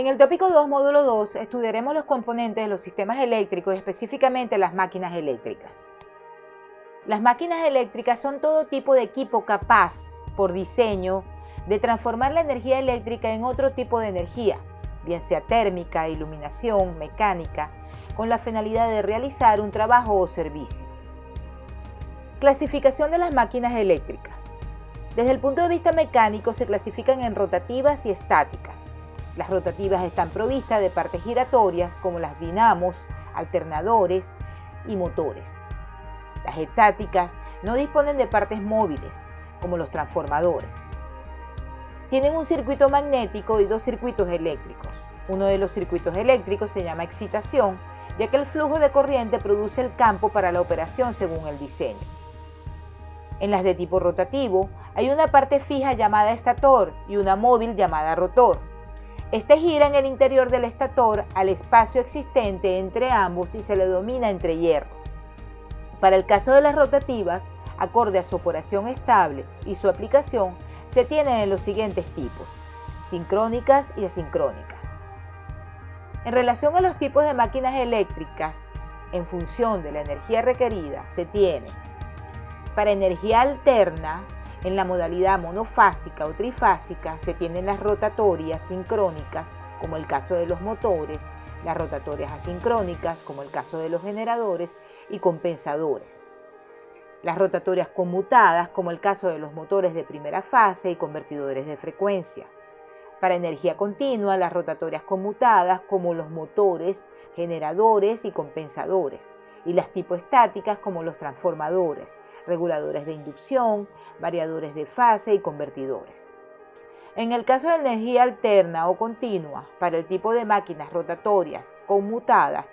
En el tópico 2, módulo 2, estudiaremos los componentes de los sistemas eléctricos, específicamente las máquinas eléctricas. Las máquinas eléctricas son todo tipo de equipo capaz, por diseño, de transformar la energía eléctrica en otro tipo de energía, bien sea térmica, iluminación, mecánica, con la finalidad de realizar un trabajo o servicio. Clasificación de las máquinas eléctricas. Desde el punto de vista mecánico se clasifican en rotativas y estáticas. Las rotativas están provistas de partes giratorias como las dinamos, alternadores y motores. Las estáticas no disponen de partes móviles como los transformadores. Tienen un circuito magnético y dos circuitos eléctricos. Uno de los circuitos eléctricos se llama excitación, ya que el flujo de corriente produce el campo para la operación según el diseño. En las de tipo rotativo hay una parte fija llamada estator y una móvil llamada rotor. Este gira en el interior del estator al espacio existente entre ambos y se le denomina entrehierro. Para el caso de las rotativas, acorde a su operación estable y su aplicación, se tienen en los siguientes tipos: sincrónicas y asincrónicas. En relación a los tipos de máquinas eléctricas, en función de la energía requerida, se tiene para energía alterna, en la modalidad monofásica o trifásica, se tienen las rotatorias sincrónicas, como el caso de los motores, las rotatorias asincrónicas, como el caso de los generadores y compensadores. Las rotatorias conmutadas, como el caso de los motores de primera fase y convertidores de frecuencia. Para energía continua, las rotatorias conmutadas, como los motores, generadores y compensadores. Y las tipo estáticas, como los transformadores, reguladores de inducción, variadores de fase y convertidores. En el caso de energía alterna o continua, para el tipo de máquinas rotatorias conmutadas,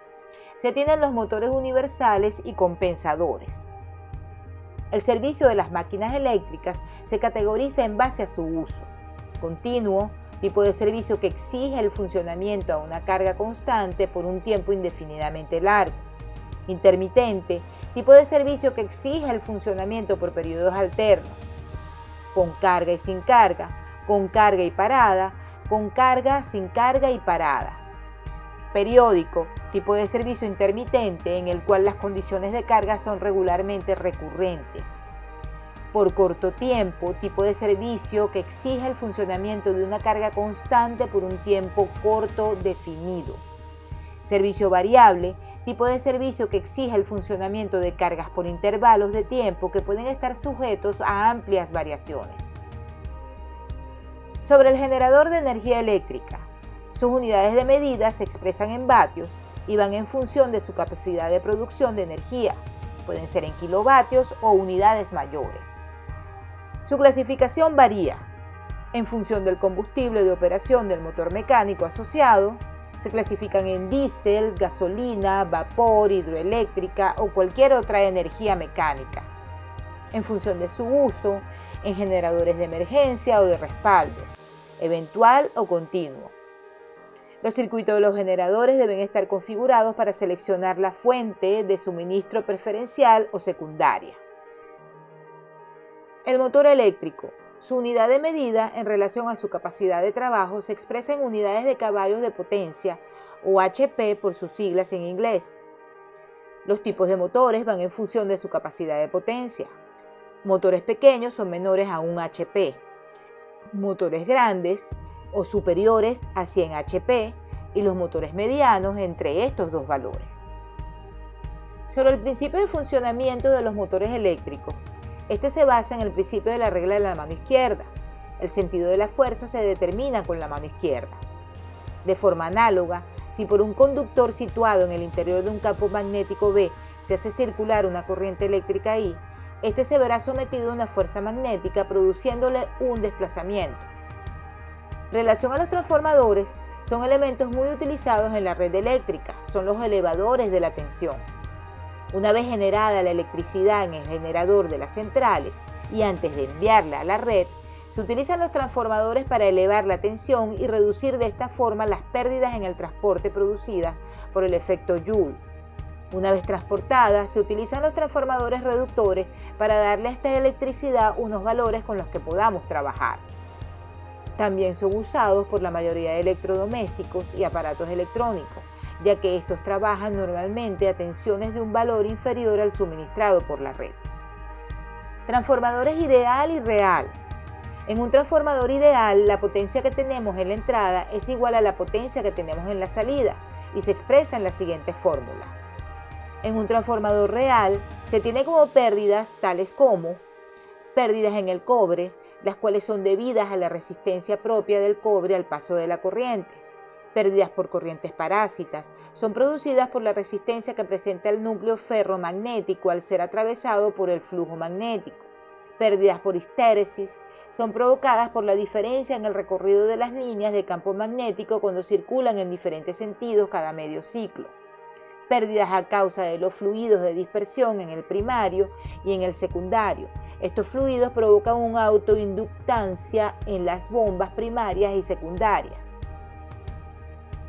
se tienen los motores universales y compensadores. El servicio de las máquinas eléctricas se categoriza en base a su uso. Continuo, tipo de servicio que exige el funcionamiento a una carga constante por un tiempo indefinidamente largo. Intermitente, tipo de servicio que exige el funcionamiento por periodos alternos. Con carga y sin carga, con carga y parada, con carga, sin carga y parada. Periódico, tipo de servicio intermitente en el cual las condiciones de carga son regularmente recurrentes. Por corto tiempo, tipo de servicio que exige el funcionamiento de una carga constante por un tiempo corto definido. Servicio variable, tipo de servicio que exige el funcionamiento de cargas por intervalos de tiempo que pueden estar sujetos a amplias variaciones. Sobre el generador de energía eléctrica, sus unidades de medida se expresan en vatios y van en función de su capacidad de producción de energía. Pueden ser en kilovatios o unidades mayores. Su clasificación varía en función del combustible de operación del motor mecánico asociado. Se clasifican en diésel, gasolina, vapor, hidroeléctrica o cualquier otra energía mecánica. En función de su uso, en generadores de emergencia o de respaldo, eventual o continuo. Los circuitos de los generadores deben estar configurados para seleccionar la fuente de suministro preferencial o secundaria. El motor eléctrico. Su unidad de medida en relación a su capacidad de trabajo se expresa en unidades de caballos de potencia o HP por sus siglas en inglés. Los tipos de motores van en función de su capacidad de potencia. Motores pequeños son menores a 1 HP. Motores grandes o superiores a 100 HP y los motores medianos entre estos dos valores. Sobre el principio de funcionamiento de los motores eléctricos. Este se basa en el principio de la regla de la mano izquierda. El sentido de la fuerza se determina con la mano izquierda. De forma análoga, si por un conductor situado en el interior de un campo magnético B se hace circular una corriente eléctrica I, este se verá sometido a una fuerza magnética produciéndole un desplazamiento. En relación a los transformadores, son elementos muy utilizados en la red eléctrica, son los elevadores de la tensión. Una vez generada la electricidad en el generador de las centrales y antes de enviarla a la red, se utilizan los transformadores para elevar la tensión y reducir de esta forma las pérdidas en el transporte producidas por el efecto Joule. Una vez transportada, se utilizan los transformadores reductores para darle a esta electricidad unos valores con los que podamos trabajar. También son usados por la mayoría de electrodomésticos y aparatos electrónicos, ya que estos trabajan normalmente a tensiones de un valor inferior al suministrado por la red. Transformadores ideal y real. En un transformador ideal, la potencia que tenemos en la entrada es igual a la potencia que tenemos en la salida y se expresa en la siguiente fórmula. En un transformador real, se tiene como pérdidas tales como pérdidas en el cobre, las cuales son debidas a la resistencia propia del cobre al paso de la corriente. Pérdidas por corrientes parásitas son producidas por la resistencia que presenta el núcleo ferromagnético al ser atravesado por el flujo magnético. Pérdidas por histéresis son provocadas por la diferencia en el recorrido de las líneas de campo magnético cuando circulan en diferentes sentidos cada medio ciclo. Pérdidas a causa de los fluidos de dispersión en el primario y en el secundario. Estos fluidos provocan una autoinductancia en las bombas primarias y secundarias.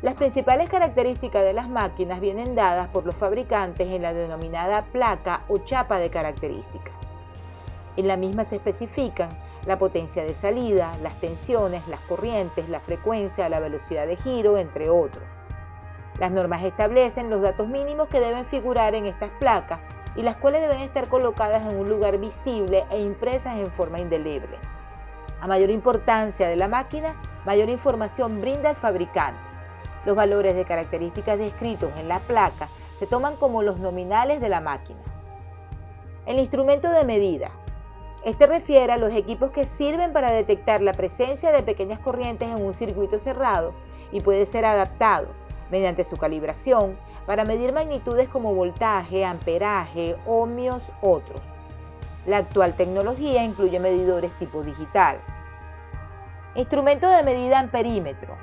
Las principales características de las máquinas vienen dadas por los fabricantes en la denominada placa o chapa de características. En la misma se especifican la potencia de salida, las tensiones, las corrientes, la frecuencia, la velocidad de giro, entre otros. Las normas establecen los datos mínimos que deben figurar en estas placas y las cuales deben estar colocadas en un lugar visible e impresas en forma indeleble. A mayor importancia de la máquina, mayor información brinda el fabricante. Los valores de características descritos en la placa se toman como los nominales de la máquina. El instrumento de medida. Este refiere a los equipos que sirven para detectar la presencia de pequeñas corrientes en un circuito cerrado y puede ser adaptado mediante su calibración para medir magnitudes como voltaje, amperaje, ohmios, otros. La actual tecnología incluye medidores tipo digital. Instrumento de medida amperímetro.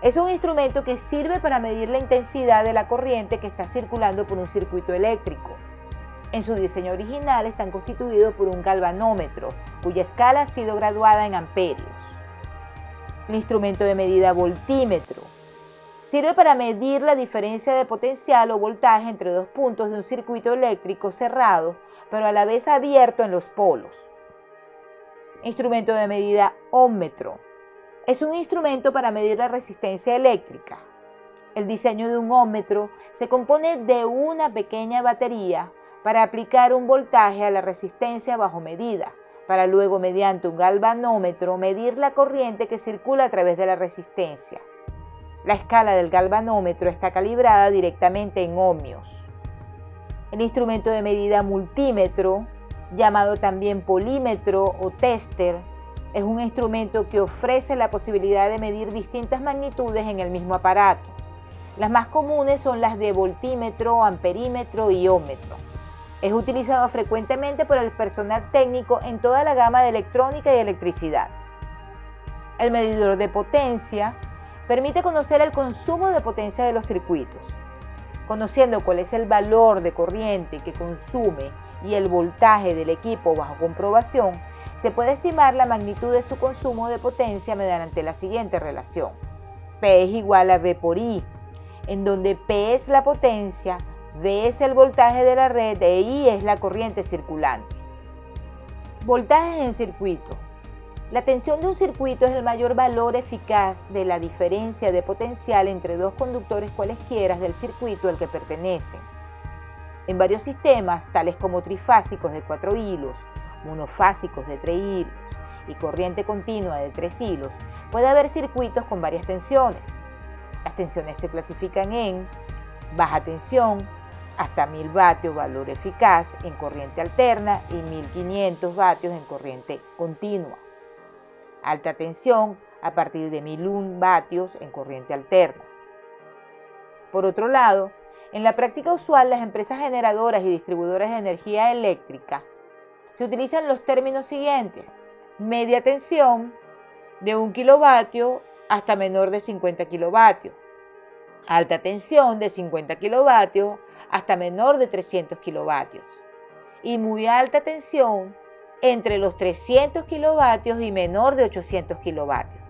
Es un instrumento que sirve para medir la intensidad de la corriente que está circulando por un circuito eléctrico. En su diseño original están constituidos por un galvanómetro, cuya escala ha sido graduada en amperios. El instrumento de medida voltímetro. Sirve para medir la diferencia de potencial o voltaje entre dos puntos de un circuito eléctrico cerrado, pero a la vez abierto en los polos. Instrumento de medida ómmetro. Es un instrumento para medir la resistencia eléctrica. El diseño de un ómmetro se compone de una pequeña batería para aplicar un voltaje a la resistencia bajo medida, para luego mediante un galvanómetro medir la corriente que circula a través de la resistencia. La escala del galvanómetro está calibrada directamente en ohmios. El instrumento de medida multímetro, llamado también polímetro o tester, es un instrumento que ofrece la posibilidad de medir distintas magnitudes en el mismo aparato. Las más comunes son las de voltímetro, amperímetro y ómmetro. Es utilizado frecuentemente por el personal técnico en toda la gama de electrónica y electricidad. El medidor de potencia permite conocer el consumo de potencia de los circuitos. Conociendo cuál es el valor de corriente que consume y el voltaje del equipo bajo comprobación, se puede estimar la magnitud de su consumo de potencia mediante la siguiente relación. P es igual a V por I, en donde P es la potencia, V es el voltaje de la red e I es la corriente circulante. Voltajes en circuito. La tensión de un circuito es el mayor valor eficaz de la diferencia de potencial entre dos conductores cualesquiera del circuito al que pertenecen. En varios sistemas, tales como trifásicos de 4 hilos, monofásicos de 3 hilos y corriente continua de 3 hilos, puede haber circuitos con varias tensiones. Las tensiones se clasifican en baja tensión, hasta 1000 vatios valor eficaz en corriente alterna y 1500 vatios en corriente continua. Alta tensión a partir de 1001 vatios en corriente alterna. Por otro lado, en la práctica usual, las empresas generadoras y distribuidoras de energía eléctrica se utilizan los términos siguientes: media tensión de 1 kilovatio hasta menor de 50 kilovatios, alta tensión de 50 kilovatios hasta menor de 300 kilovatios y muy alta tensión entre los 300 kilovatios y menor de 800 kilovatios.